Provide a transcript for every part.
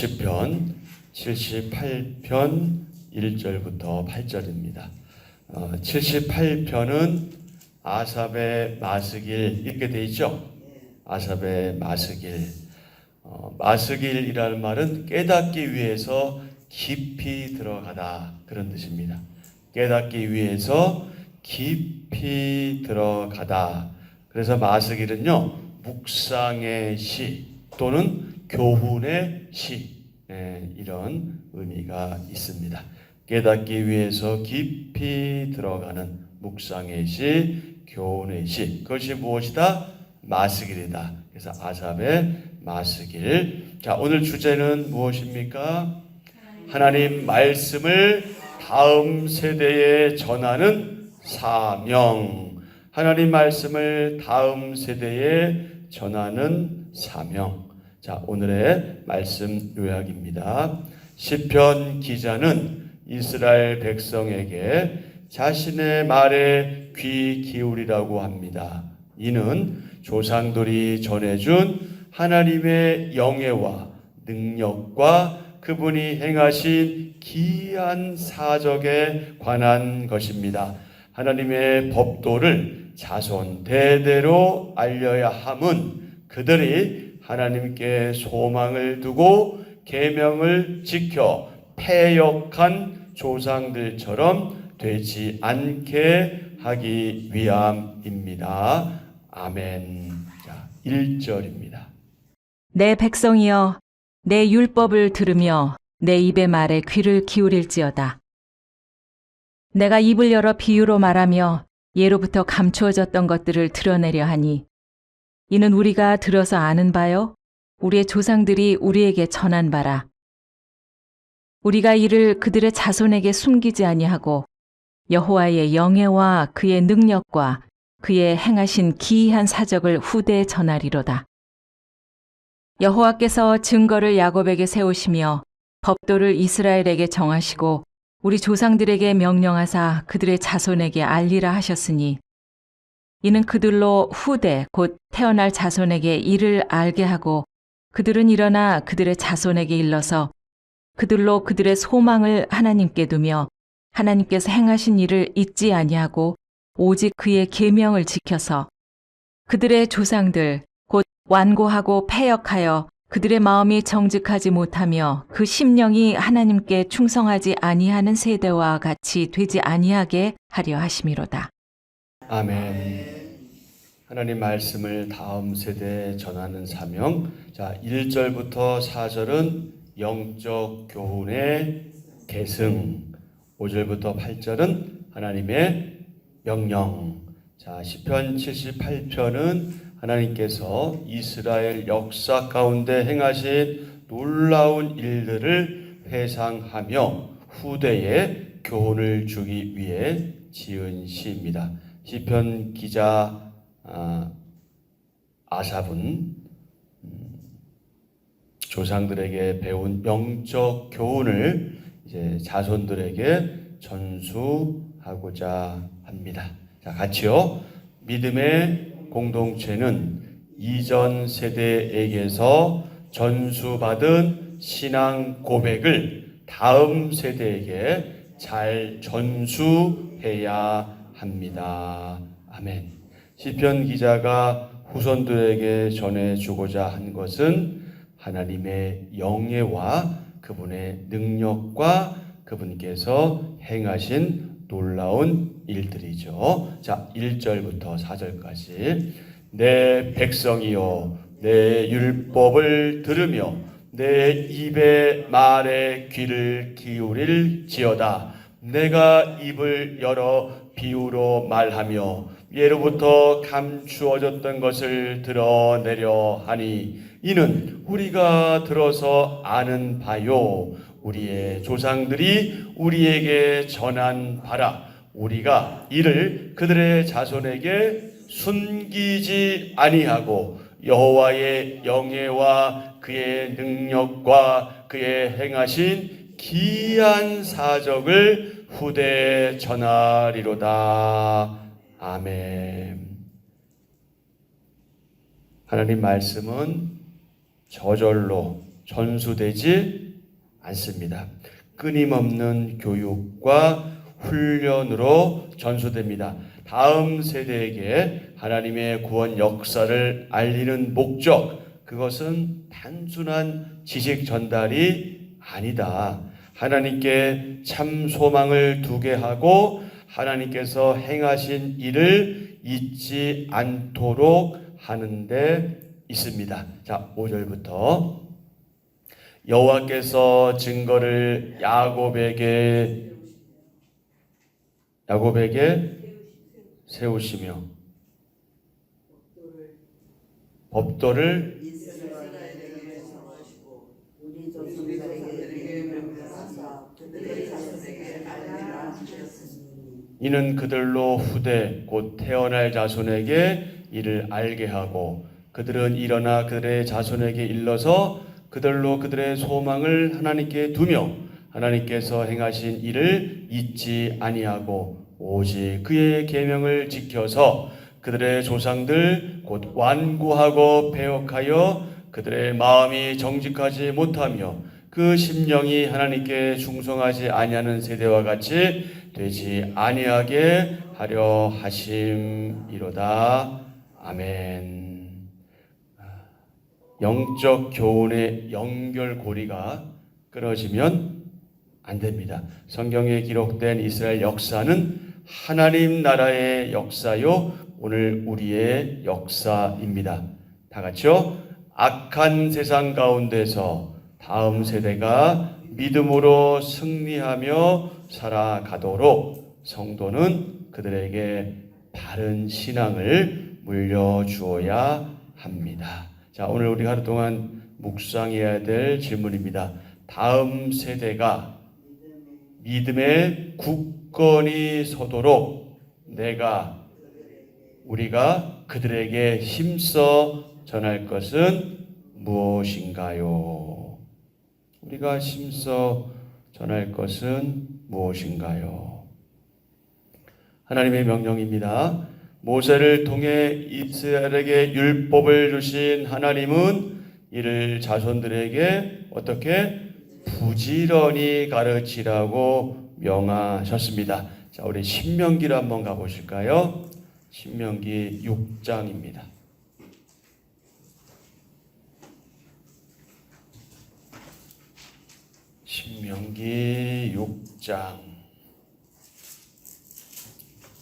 시편 78편 1절부터 8절입니다. 78편은 아삽의 마스길 이렇게 되어 있죠. 아삽의 마스길. 마스길이라는 말은 깨닫기 위해서 깊이 들어가다 그런 뜻입니다. 깨닫기 위해서 깊이 들어가다. 그래서 마스길은요, 묵상의 시 또는 교훈의 시, 이런 의미가 있습니다. 깨닫기 위해서 깊이 들어가는 묵상의 시, 교훈의 시. 그것이 무엇이다? 마스길이다. 그래서 아삽의 마스길. 자, 오늘 주제는 무엇입니까? 하나님 말씀을 다음 세대에 전하는 사명. 하나님 말씀을 다음 세대에 전하는 사명. 자, 오늘의 말씀 요약입니다. 시편 기자는 이스라엘 백성에게 자신의 말에 귀 기울이라고 합니다. 이는 조상들이 전해준 하나님의 영예와 능력과 그분이 행하신 기이한 사적에 관한 것입니다. 하나님의 법도를 자손 대대로 알려야 함은 그들이 하나님께 소망을 두고 계명을 지켜 패역한 조상들처럼 되지 않게 하기 위함입니다. 아멘. 자, 1절입니다. 내 백성이여, 내 율법을 들으며 내 입의 말에 귀를 기울일지어다. 내가 입을 열어 비유로 말하며 예로부터 감추어졌던 것들을 드러내려 하니 이는 우리가 들어서 아는 바요, 우리의 조상들이 우리에게 전한 바라. 우리가 이를 그들의 자손에게 숨기지 아니하고 여호와의 영예와 그의 능력과 그의 행하신 기이한 사적을 후대에 전하리로다. 여호와께서 증거를 야곱에게 세우시며 법도를 이스라엘에게 정하시고 우리 조상들에게 명령하사 그들의 자손에게 알리라 하셨으니 이는 그들로 후대 곧 태어날 자손에게 이를 알게 하고 그들은 일어나 그들의 자손에게 일러서 그들로 그들의 소망을 하나님께 두며 하나님께서 행하신 일을 잊지 아니하고 오직 그의 계명을 지켜서 그들의 조상들 곧 완고하고 패역하여 그들의 마음이 정직하지 못하며 그 심령이 하나님께 충성하지 아니하는 세대와 같이 되지 아니하게 하려 하심이로다. 아멘. 하나님 말씀을 다음 세대에 전하는 사명. 자, 1절부터 4절은 영적 교훈의 계승, 5절부터 8절은 하나님의 명령. 자, 시편 78편은 하나님께서 이스라엘 역사 가운데 행하신 놀라운 일들을 회상하며 후대에 교훈을 주기 위해 지은 시입니다. 시편 기자 아삽은 조상들에게 배운 영적 교훈을 이제 자손들에게 전수하고자 합니다. 자, 같이요. 믿음의 공동체는 이전 세대에게서 전수받은 신앙 고백을 다음 세대에게 잘 전수해야 합니다. 아멘. 시편 기자가 후손들에게 전해주고자 한 것은 하나님의 영예와 그분의 능력과 그분께서 행하신 놀라운 일들이죠. 자, 1절부터 4절까지. 내 백성이여, 내 율법을 들으며 내 입의 말에 귀를 기울일지어다. 내가 입을 열어 비유로 말하며 예로부터 감추어졌던 것을 드러내려 하니 이는 우리가 들어서 아는 바요, 우리의 조상들이 우리에게 전한 바라. 우리가 이를 그들의 자손에게 숨기지 아니하고 여호와의 영예와 그의 능력과 그의 행하신 기이한 사적을 후대에 전하리로다. 아멘. 하나님 말씀은 저절로 전수되지 않습니다. 끊임없는 교육과 훈련으로 전수됩니다. 다음 세대에게 하나님의 구원 역사를 알리는 목적, 그것은 단순한 지식 전달이 아니다. 하나님께 참 소망을 두게 하고 하나님께서 행하신 일을 잊지 않도록 하는 데 있습니다. 자, 5절부터 여호와께서 증거를 야곱에게 세우시며 법도를 이스라엘에게 정하시고 우리 조상들에게 명령하사 그들의 자손에게 알리라 하셨으니 이는 그들로 후대 곧 태어날 자손에게 이를 알게 하고 그들은 일어나 그들의 자손에게 일러서 그들로 그들의 소망을 하나님께 두며 하나님께서 행하신 일을 잊지 아니하고 오직 그의 계명을 지켜서 그들의 조상들 곧 완고하고 패역하여 그들의 마음이 정직하지 못하며 그 심령이 하나님께 충성하지 아니하는 세대와 같이 되지 아니하게 하려 하심이로다. 아멘. 영적 교훈의 연결고리가 끊어지면 안 됩니다. 성경에 기록된 이스라엘 역사는 하나님 나라의 역사요, 오늘 우리의 역사입니다. 다 같이요. 악한 세상 가운데서 다음 세대가 믿음으로 승리하며 살아가도록 성도는 그들에게 바른 신앙을 물려주어야 합니다. 자, 오늘 우리 하루 동안 묵상해야 될 질문입니다. 다음 세대가 믿음의 굳건히 서도록 우리가 그들에게 힘써 전할 것은 무엇인가요? 우리가 힘써 전할 것은 무엇인가요? 하나님의 명령입니다. 모세를 통해 이스라엘에게 율법을 주신 하나님은 이를 자손들에게 어떻게 부지런히 가르치라고 명하셨습니다. 자, 우리 신명기를 한번 가보실까요? 신명기 6장입니다. 신명기 6장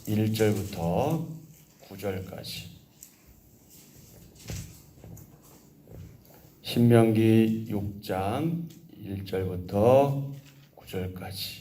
1절부터 9절까지. 신명기 6장 1절부터 9절까지.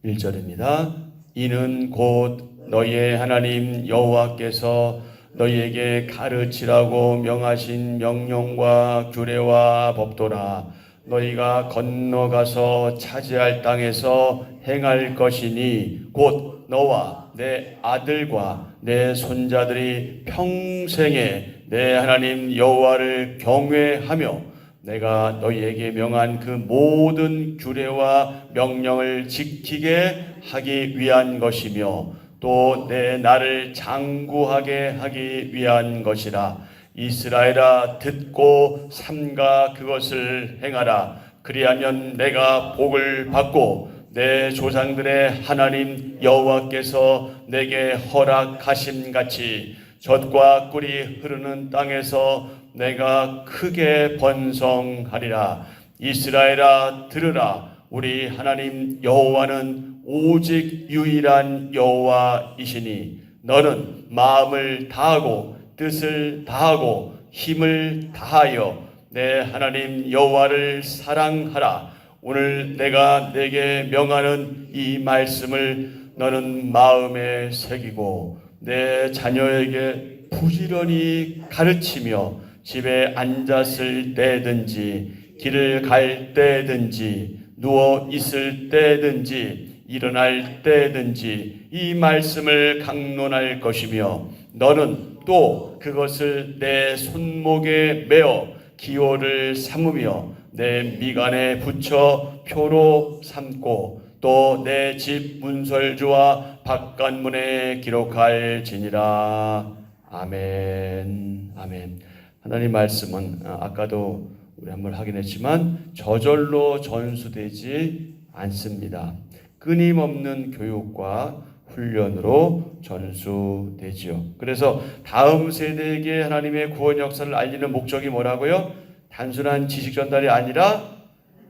1절입니다. 이는 곧 너희의 하나님 여호와께서 너희에게 가르치라고 명하신 명령과 규례와 법도라. 너희가 건너가서 차지할 땅에서 행할 것이니 곧 너와 내 아들과 내 손자들이 평생에 내 하나님 여호와를 경외하며 내가 너희에게 명한 그 모든 규례와 명령을 지키게 하기 위한 것이며 또 내 나를 장구하게 하기 위한 것이라. 이스라엘아, 듣고 삼가 그것을 행하라. 그리하면 내가 복을 받고 내 조상들의 하나님 여호와께서 내게 허락하신 같이 젖과 꿀이 흐르는 땅에서 내가 크게 번성하리라. 이스라엘아, 들으라. 우리 하나님 여호와는 오직 유일한 여호와이시니 너는 마음을 다하고 뜻을 다하고 힘을 다하여 내 하나님 여호와를 사랑하라. 오늘 내가 내게 명하는 이 말씀을 너는 마음에 새기고 내 자녀에게 부지런히 가르치며 집에 앉았을 때든지 길을 갈 때든지 누워 있을 때든지 일어날 때든지 이 말씀을 강론할 것이며 너는 또 그것을 내 손목에 메어 기호를 삼으며 내 미간에 붙여 표로 삼고 또 내 집 문설주와 바깥문에 기록할지니라. 아멘. 아멘. 하나님 말씀은 아까도 우리 한번 확인했지만 저절로 전수되지 않습니다. 끊임없는 교육과 훈련으로 전수되지요. 그래서 다음 세대에게 하나님의 구원 역사를 알리는 목적이 뭐라고요? 단순한 지식 전달이 아니라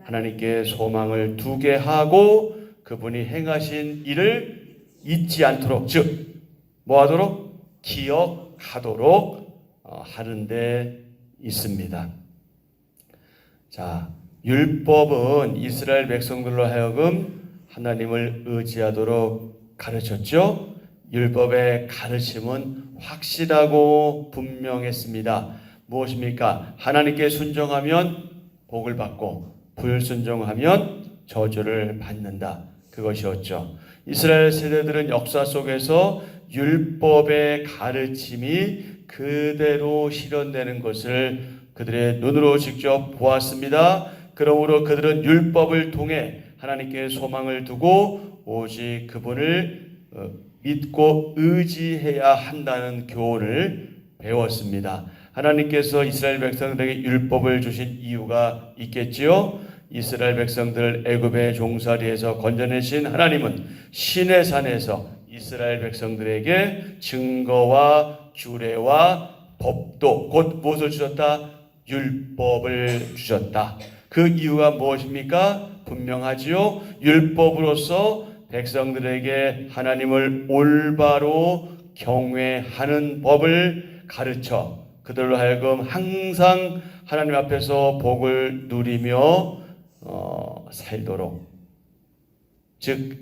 하나님께 소망을 두게 하고 그분이 행하신 일을 잊지 않도록, 즉 뭐하도록? 기억하도록 하는 데 있습니다. 자, 율법은 이스라엘 백성들로 하여금 하나님을 의지하도록 가르쳤죠. 율법의 가르침은 확실하고 분명했습니다. 무엇입니까? 하나님께 순종하면 복을 받고 불순종하면 저주를 받는다. 그것이었죠. 이스라엘 세대들은 역사 속에서 율법의 가르침이 그대로 실현되는 것을 그들의 눈으로 직접 보았습니다. 그러므로 그들은 율법을 통해 하나님께 소망을 두고 오직 그분을 믿고 의지해야 한다는 교훈을 배웠습니다. 하나님께서 이스라엘 백성들에게 율법을 주신 이유가 있겠지요. 이스라엘 백성들 애굽의 종살이에서 건져내신 하나님은 시내산에서 이스라엘 백성들에게 증거와 규례와 법도 곧 무엇을 주셨다? 율법을 주셨다. 그 이유가 무엇입니까? 분명하지요. 율법으로서 백성들에게 하나님을 올바로 경외하는 법을 가르쳐 그들로 하여금 항상 하나님 앞에서 복을 누리며 살도록, 즉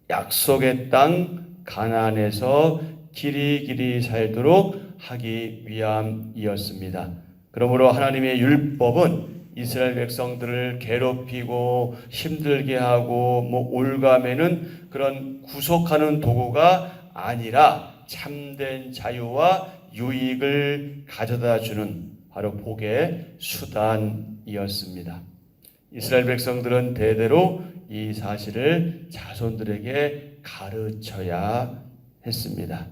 약속의 땅 가나안에서 길이 살도록 하기 위함이었습니다. 그러므로 하나님의 율법은 이스라엘 백성들을 괴롭히고 힘들게 하고 올가매는 그런 구속하는 도구가 아니라 참된 자유와 유익을 가져다 주는 바로 복의 수단이었습니다. 이스라엘 백성들은 대대로 이 사실을 자손들에게 가르쳐야 했습니다.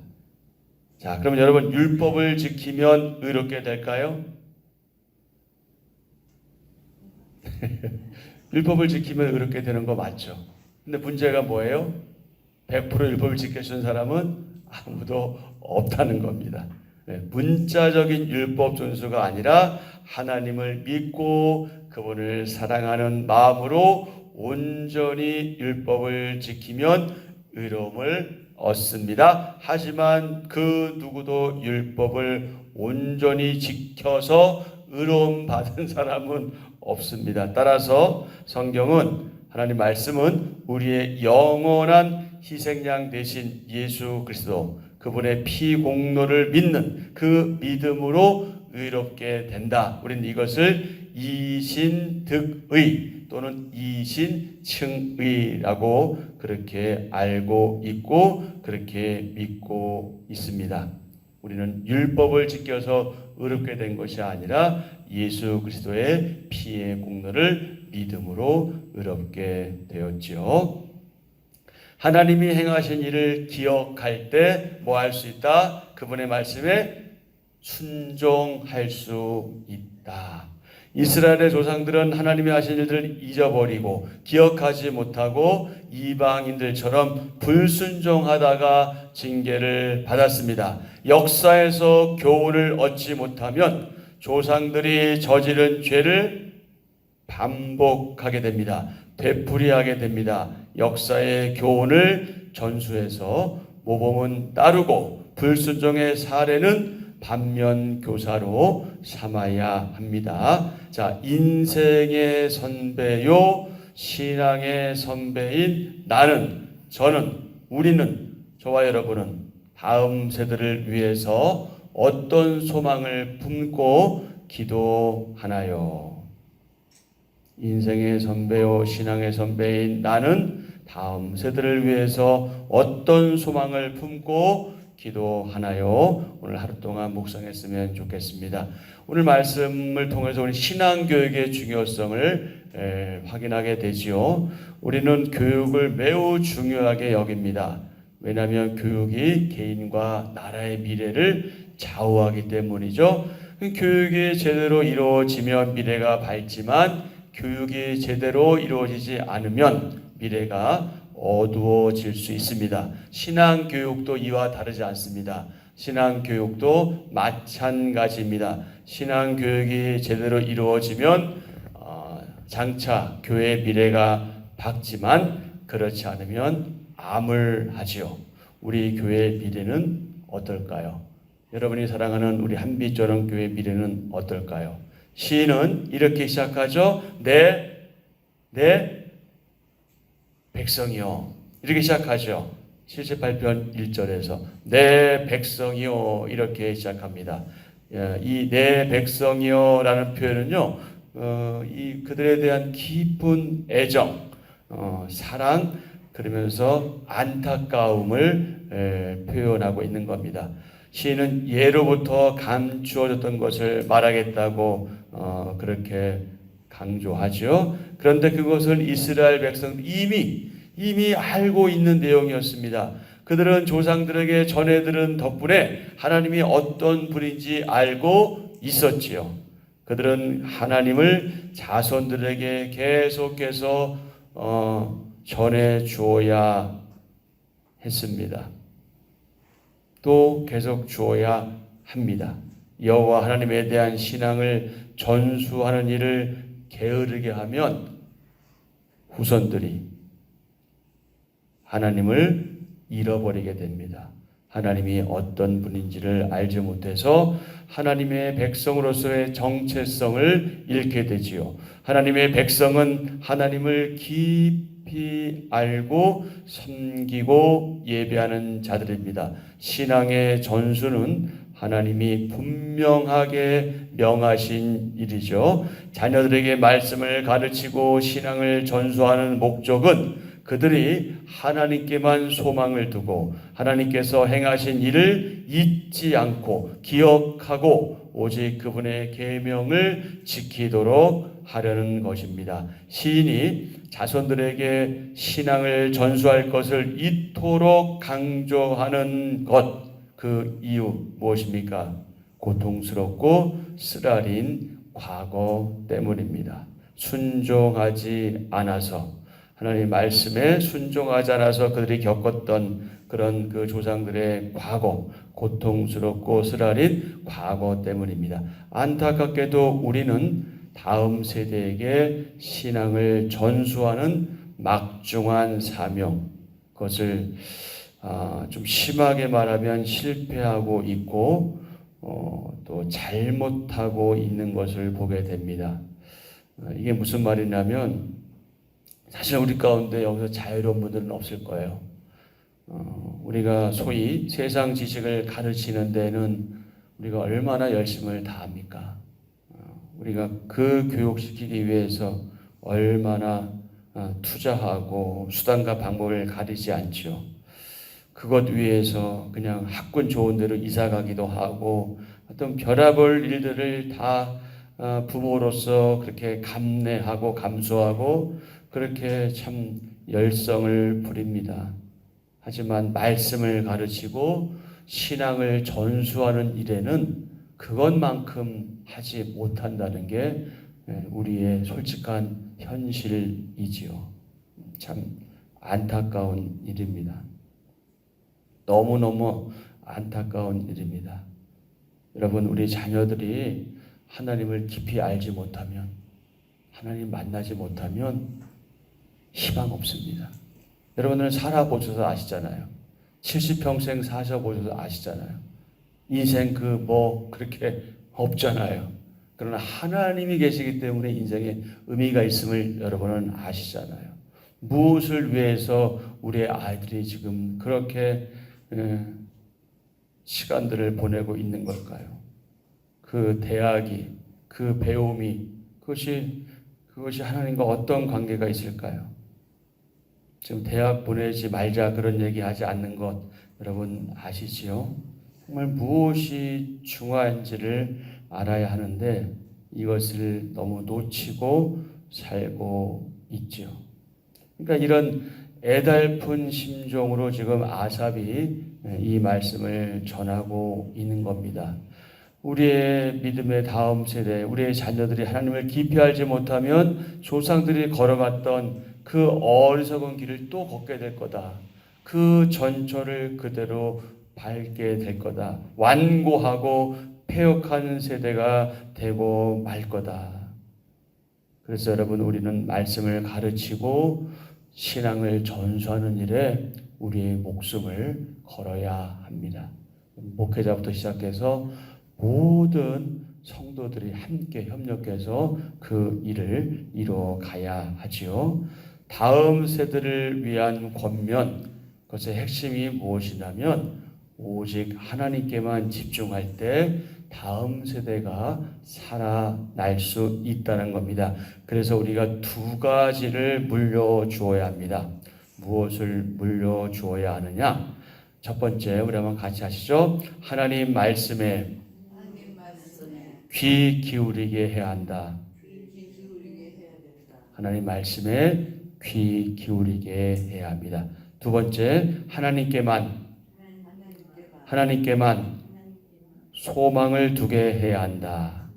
자, 그럼 여러분, 율법을 지키면 의롭게 될까요? 율법을 지키면 의롭게 되는 거 맞죠? 근데 문제가 뭐예요? 100% 율법을 지켜준 사람은 아무도 없다는 겁니다. 문자적인 율법 준수가 아니라 하나님을 믿고 그분을 사랑하는 마음으로 온전히 율법을 지키면 의로움을 얻습니다. 하지만 그 누구도 율법을 온전히 지켜서 의로움 받은 사람은 없습니다. 따라서 성경은, 하나님 말씀은 우리의 영원한 희생양 되신 예수 그리스도, 그분의 피 공로를 믿는 그 믿음으로 의롭게 된다. 우리는 이것을 이신득의 또는 이신칭의라고 그렇게 알고 있고 그렇게 믿고 있습니다. 우리는 율법을 지켜서 의롭게 된 것이 아니라 예수 그리스도의 피의 공로를 믿음으로 의롭게 되었지요. 하나님이 행하신 일을 기억할 때 뭐 할 수 있다? 그분의 말씀에 순종할 수 있다. 이스라엘의 조상들은 하나님이 하신 일들을 잊어버리고 기억하지 못하고 이방인들처럼 불순종하다가 징계를 받았습니다. 역사에서 교훈을 얻지 못하면 조상들이 저지른 죄를 반복하게 됩니다. 되풀이하게 됩니다. 역사의 교훈을 전수해서 모범은 따르고 불순종의 사례는 반면교사로 삼아야 합니다. 자, 인생의 선배요 신앙의 선배인 나는, 저는, 우리는, 저와 여러분은 다음 세대를 위해서 어떤 소망을 품고 기도하나요? 인생의 선배요 신앙의 선배인 나는 다음 세대를 위해서 어떤 소망을 품고 기도하나요? 오늘 하루 동안 묵상했으면 좋겠습니다. 오늘 말씀을 통해서 우리 신앙교육의 중요성을 확인하게 되지요. 우리는 교육을 매우 중요하게 여깁니다. 왜냐하면 교육이 개인과 나라의 미래를 좌우하기 때문이죠. 교육이 제대로 이루어지면 미래가 밝지만 교육이 제대로 이루어지지 않으면 미래가 어두워질 수 있습니다. 신앙 교육도 이와 다르지 않습니다. 신앙 교육도 마찬가지입니다. 신앙 교육이 제대로 이루어지면 장차 교회의 미래가 밝지만 그렇지 않으면 암울하지요. 우리 교회의 미래는 어떨까요? 여러분이 사랑하는 우리 한빛조령 교회 미래는 어떨까요? 시인은 이렇게 시작하죠. 내 백성이요. 이렇게 시작하죠. 78편 1절에서 내 백성이요 이렇게 시작합니다. 이 내 백성이요라는 표현은요, 이 그들에 대한 깊은 애정, 사랑, 그러면서 안타까움을 표현하고 있는 겁니다. 시인은 예로부터 감추어졌던 것을 말하겠다고 그렇게 강조하죠. 그런데 그것을 이스라엘 백성 이미 알고 있는 내용이었습니다. 그들은 조상들에게 전해 들은 덕분에 하나님이 어떤 분인지 알고 있었지요. 그들은 하나님을 자손들에게 계속해서 전해 주어야 했습니다. 또 계속 주어야 합니다. 여호와 하나님에 대한 신앙을 전수하는 일을 게으르게 하면 후손들이 하나님을 잃어버리게 됩니다. 하나님이 어떤 분인지를 알지 못해서 하나님의 백성으로서의 정체성을 잃게 되지요. 하나님의 백성은 하나님을 깊이 알고 섬기고 예배하는 자들입니다. 신앙의 전수는 하나님이 분명하게 명하신 일이죠. 자녀들에게 말씀을 가르치고 신앙을 전수하는 목적은 그들이 하나님께만 소망을 두고 하나님께서 행하신 일을 잊지 않고 기억하고 오직 그분의 계명을 지키도록 하려는 것입니다. 시인이 자손들에게 신앙을 전수할 것을 이토록 강조하는 것, 그 이유 무엇입니까? 고통스럽고 쓰라린 과거 때문입니다. 순종하지 않아서, 하나님 말씀에 순종하지 않아서 그들이 겪었던 그런 그 조상들의 과거, 고통스럽고 쓰라린 과거 때문입니다. 안타깝게도 우리는 다음 세대에게 신앙을 전수하는 막중한 사명, 그것을 좀 심하게 말하면 실패하고 있고 또 잘못하고 있는 것을 보게 됩니다. 이게 무슨 말이냐면 사실 우리 가운데 여기서 자유로운 분들은 없을 거예요. 우리가 소위 세상 지식을 가르치는 데는 우리가 얼마나 열심을 다합니까? 우리가 그 교육시키기 위해서 얼마나 투자하고 수단과 방법을 가리지 않죠. 그것 위해서 그냥 학군 좋은 데로 이사 가기도 하고 어떤 별의별 일들을 다 부모로서 그렇게 감내하고 감수하고 그렇게 참 열성을 부립니다. 하지만 말씀을 가르치고 신앙을 전수하는 일에는 그것만큼 하지 못한다는 게 우리의 솔직한 현실이지요. 참 안타까운 일입니다. 너무너무 안타까운 일입니다. 여러분, 우리 자녀들이 하나님을 깊이 알지 못하면, 하나님 만나지 못하면 희망 없습니다. 여러분들은 살아보셔서 아시잖아요. 70평생 사셔보셔서 아시잖아요. 인생 그렇게 없잖아요. 그러나 하나님이 계시기 때문에 인생에 의미가 있음을 여러분은 아시잖아요. 무엇을 위해서 우리의 아이들이 지금 그렇게 시간들을 보내고 있는 걸까요? 그 대학이, 그 배움이, 그것이 하나님과 어떤 관계가 있을까요? 지금 대학 보내지 말자 그런 얘기 하지 않는 것 여러분 아시지요? 정말 무엇이 중요한지를 알아야 하는데 이것을 너무 놓치고 살고 있죠. 그러니까 이런 애달픈 심정으로 지금 아삽이 이 말씀을 전하고 있는 겁니다. 우리의 믿음의 다음 세대, 우리의 자녀들이 하나님을 깊이 알지 못하면 조상들이 걸어갔던 그 어리석은 길을 또 걷게 될 거다. 그 전철을 그대로 밟게 될 거다. 완고하고 폐역한 세대가 되고 말 거다. 그래서 여러분, 우리는 말씀을 가르치고 신앙을 전수하는 일에 우리의 목숨을 걸어야 합니다. 목회자부터 시작해서 모든 성도들이 함께 협력해서 그 일을 이뤄가야 하지요. 다음 세대를 위한 권면, 그것의 핵심이 무엇이냐면 오직 하나님께만 집중할 때 다음 세대가 살아날 수 있다는 겁니다. 그래서 우리가 두 가지를 물려주어야 합니다. 무엇을 물려주어야 하느냐? 첫 번째, 우리 한번 같이 하시죠. 하나님 말씀에 귀 기울이게 해야 한다. 하나님 말씀에 귀 기울이게 해야 합니다. 두 번째, 하나님께만 소망을 두게 해야 한다.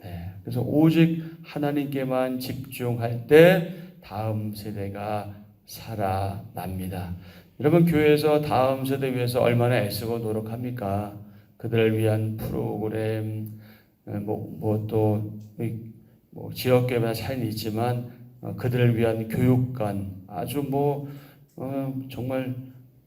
네, 그래서 오직 하나님께만 집중할 때 다음 세대가 살아납니다. 여러분, 교회에서 다음 세대 위해서 얼마나 애쓰고 노력합니까? 그들을 위한 프로그램, 지역계마다 차이는 있지만 그들을 위한 교육관, 아주 정말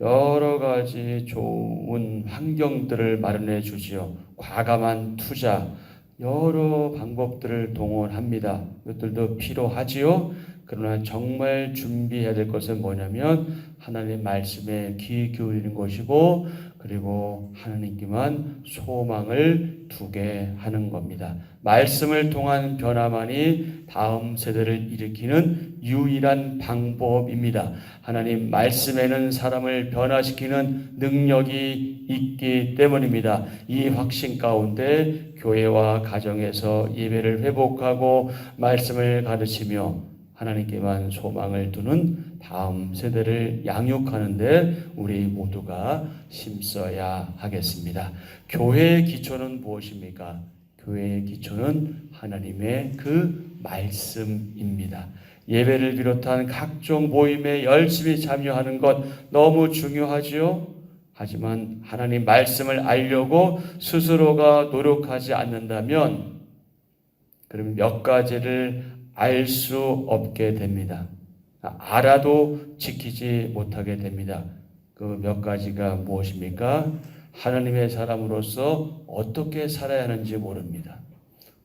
여러 가지 좋은 환경들을 마련해 주지요. 과감한 투자, 여러 방법들을 동원합니다. 이것들도 필요하지요. 그러나 정말 준비해야 될 것은 뭐냐면 하나님 말씀에 귀 기울이는 것이고, 그리고 하나님께만 소망을 두게 하는 겁니다. 말씀을 통한 변화만이 다음 세대를 일으키는 유일한 방법입니다. 하나님 말씀에는 사람을 변화시키는 능력이 있기 때문입니다. 이 확신 가운데 교회와 가정에서 예배를 회복하고 말씀을 가르치며 하나님께만 소망을 두는 다음 세대를 양육하는데 우리 모두가 힘써야 하겠습니다. 교회의 기초는 무엇입니까? 교회의 기초는 하나님의 그 말씀입니다. 예배를 비롯한 각종 모임에 열심히 참여하는 것 너무 중요하지요. 하지만 하나님 말씀을 알려고 스스로가 노력하지 않는다면 그러면 몇 가지를 알 수 없게 됩니다. 알아도 지키지 못하게 됩니다. 그 몇 가지가 무엇입니까? 하나님의 사람으로서 어떻게 살아야 하는지 모릅니다.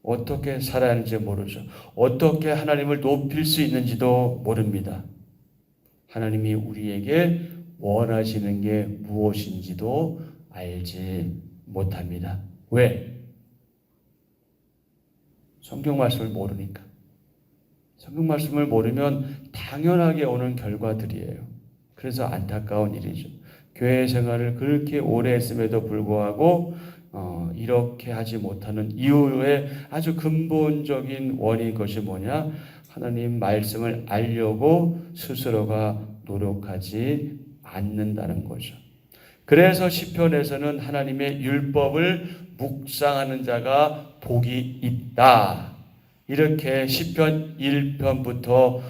어떻게 살아야 하는지 모르죠. 어떻게 하나님을 높일 수 있는지도 모릅니다. 하나님이 우리에게 원하시는 게 무엇인지도 알지 못합니다. 왜? 성경 말씀을 모르니까. 성경 말씀을 모르면 당연하게 오는 결과들이에요. 그래서 안타까운 일이죠. 교회 생활을 그렇게 오래 했음에도 불구하고 이렇게 하지 못하는 이유의 아주 근본적인 원인 것이 뭐냐? 하나님 말씀을 알려고 스스로가 노력하지 않는다는 거죠. 그래서 시편에서는 하나님의 율법을 묵상하는 자가 복이 있다. 이렇게 시편 1편부터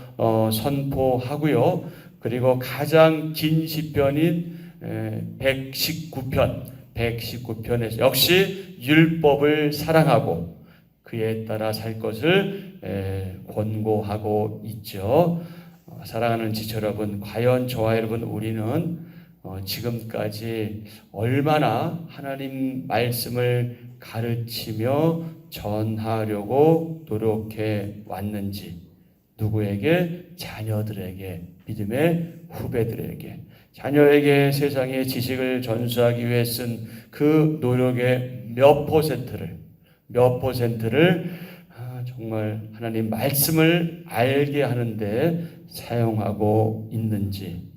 선포하고요. 그리고 가장 긴 시편인 119편에서 역시 율법을 사랑하고 그에 따라 살 것을 권고하고 있죠. 사랑하는 지체 여러분, 과연 저와 여러분 우리는 지금까지 얼마나 하나님 말씀을 가르치며 전하려고 노력해 왔는지, 누구에게? 자녀들에게, 믿음의 후배들에게, 자녀에게 세상의 지식을 전수하기 위해 쓴 그 노력의 몇 퍼센트를 정말 하나님 말씀을 알게 하는데 사용하고 있는지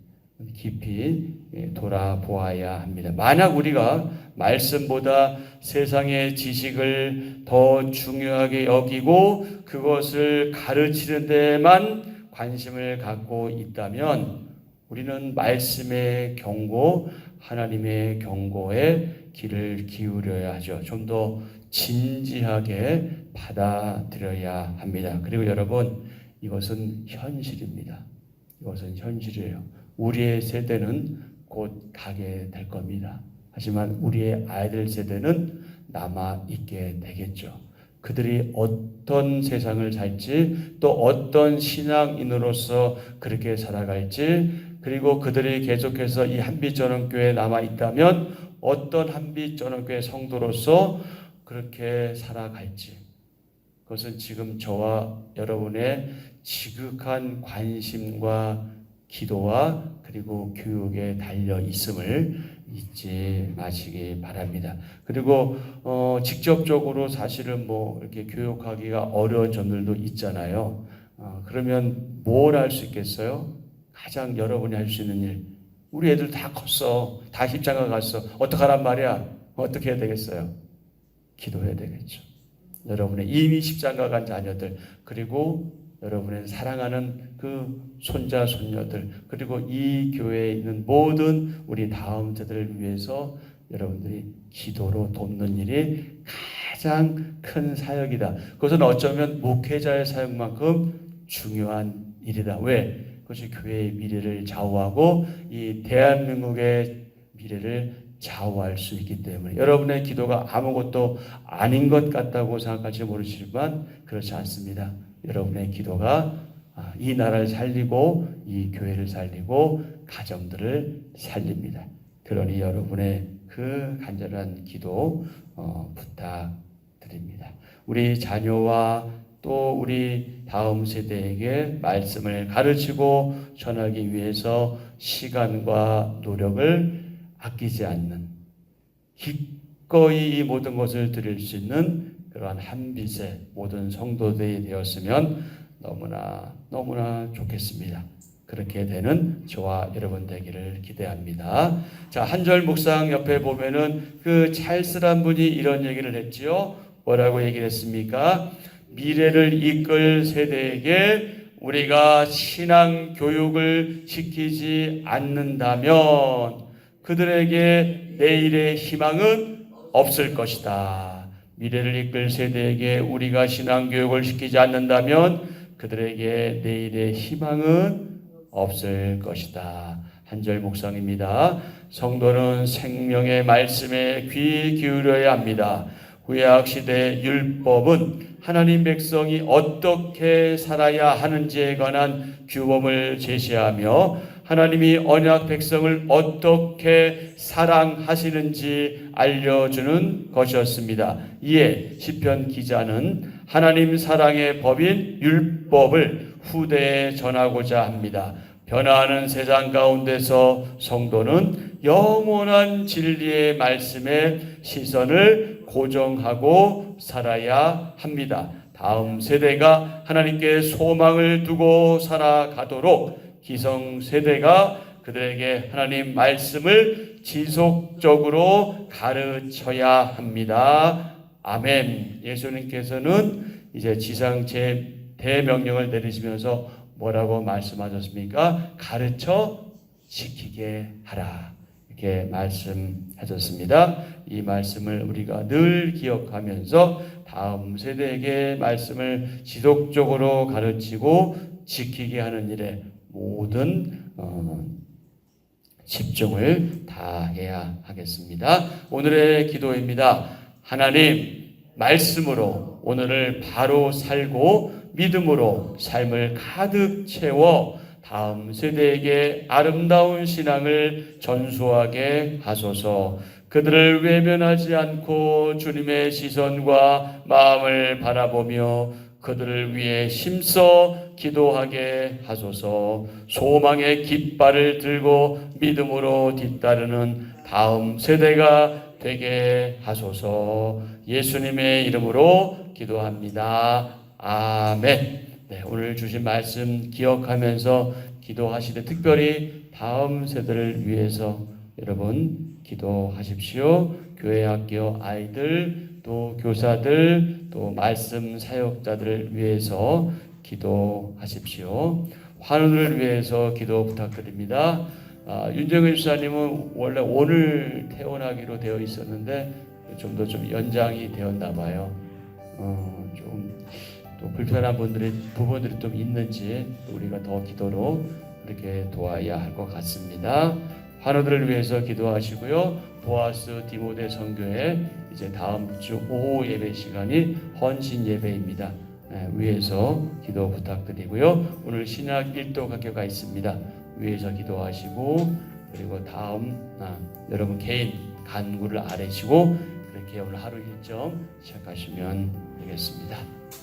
깊이 돌아보아야 합니다. 만약 우리가 말씀보다 세상의 지식을 더 중요하게 여기고 그것을 가르치는 데만 관심을 갖고 있다면 우리는 말씀의 경고, 하나님의 경고에 귀를 기울여야 하죠. 좀 더 진지하게 받아들여야 합니다. 그리고 여러분, 이것은 현실입니다. 이것은 현실이에요. 우리의 세대는 곧 가게 될 겁니다. 하지만 우리의 아이들 세대는 남아 있게 되겠죠. 그들이 어떤 세상을 살지, 또 어떤 신앙인으로서 그렇게 살아갈지, 그리고 그들이 계속해서 이 한빛전원교회에 남아 있다면 어떤 한빛전원교회 성도로서 그렇게 살아갈지, 그것은 지금 저와 여러분의 지극한 관심과 기도와 그리고 교육에 달려 있음을 잊지 마시기 바랍니다. 그리고 직접적으로 사실은 뭐 이렇게 교육하기가 어려운 점들도 있잖아요. 그러면 뭘 할 수 있겠어요? 가장 여러분이 할 수 있는 일. 우리 애들 다 컸어. 다 십자가 갔어. 어떡하란 말이야? 어떻게 해야 되겠어요? 기도해야 되겠죠. 여러분의 이미 십자가 간 자녀들, 그리고 여러분의 사랑하는 그 손자, 손녀들, 그리고 이 교회에 있는 모든 우리 다음 세대를 위해서 여러분들이 기도로 돕는 일이 가장 큰 사역이다. 그것은 어쩌면 목회자의 사역만큼 중요한 일이다. 왜? 그것이 교회의 미래를 좌우하고 이 대한민국의 미래를 좌우할 수 있기 때문에 여러분의 기도가 아무것도 아닌 것 같다고 생각할지 모르시지만 그렇지 않습니다. 여러분의 기도가 이 나라를 살리고 이 교회를 살리고 가정들을 살립니다. 그러니 여러분의 그 간절한 기도 부탁드립니다. 우리 자녀와 또 우리 다음 세대에게 말씀을 가르치고 전하기 위해서 시간과 노력을 아끼지 않는, 기꺼이 이 모든 것을 드릴 수 있는 그러한 한빛의 모든 성도들이 되었으면 너무나 좋겠습니다. 그렇게 되는 저와 여러분 되기를 기대합니다. 자, 한절 묵상 옆에 보면은 그 찰스란 분이 이런 얘기를 했지요. 뭐라고 얘기를 했습니까? 미래를 이끌 세대에게 우리가 신앙 교육을 시키지 않는다면 그들에게 내일의 희망은 없을 것이다. 미래를 이끌 세대에게 우리가 신앙 교육을 시키지 않는다면 그들에게 내일의 희망은 없을 것이다. 한절 묵상입니다. 성도는 생명의 말씀에 귀 기울여야 합니다. 구약 시대 율법은 하나님 백성이 어떻게 살아야 하는지에 관한 규범을 제시하며 하나님이 언약 백성을 어떻게 사랑하시는지 알려주는 것이었습니다. 이에 시편 기자는 하나님 사랑의 법인 율법을 후대에 전하고자 합니다. 변화하는 세상 가운데서 성도는 영원한 진리의 말씀에 시선을 고정하고 살아야 합니다. 다음 세대가 하나님께 소망을 두고 살아가도록 기성세대가 그들에게 하나님 말씀을 지속적으로 가르쳐야 합니다. 아멘. 예수님께서는 이제 지상 제 대명령을 내리시면서 뭐라고 말씀하셨습니까? 가르쳐 지키게 하라. 이렇게 말씀하셨습니다. 이 말씀을 우리가 늘 기억하면서 다음 세대에게 말씀을 지속적으로 가르치고 지키게 하는 일에 모든 집중을 다해야 하겠습니다. 오늘의 기도입니다. 하나님, 말씀으로 오늘을 바로 살고 믿음으로 삶을 가득 채워 다음 세대에게 아름다운 신앙을 전수하게 하소서. 그들을 외면하지 않고 주님의 시선과 마음을 바라보며 그들을 위해 힘써 기도하게 하소서. 소망의 깃발을 들고 믿음으로 뒤따르는 다음 세대가 되게 하소서. 예수님의 이름으로 기도합니다. 아멘. 네, 오늘 주신 말씀 기억하면서 기도하시되 특별히 다음 세대를 위해서 여러분 기도하십시오. 교회 학교 아이들, 또 교사들, 또 말씀 사역자들을 위해서 기도하십시오. 환우를 위해서 기도 부탁드립니다. 윤정현 집사님은 원래 오늘 퇴원하기로 되어 있었는데 좀 더 좀 연장이 되었나 봐요. 좀 또 불편한 부분들이 좀 있는지 우리가 더 기도로 이렇게 도와야 할 것 같습니다. 환우들을 위해서 기도하시고요. 보아스 디모데 선교회 이제 다음 주 오후 예배 시간이 헌신 예배입니다. 위에서 기도 부탁드리고요. 오늘 신학 1도 학교가 있습니다. 위에서 기도하시고 그리고 다음 여러분 개인 간구를 아뢰시고 그렇게 오늘 하루 일정 시작하시면 되겠습니다.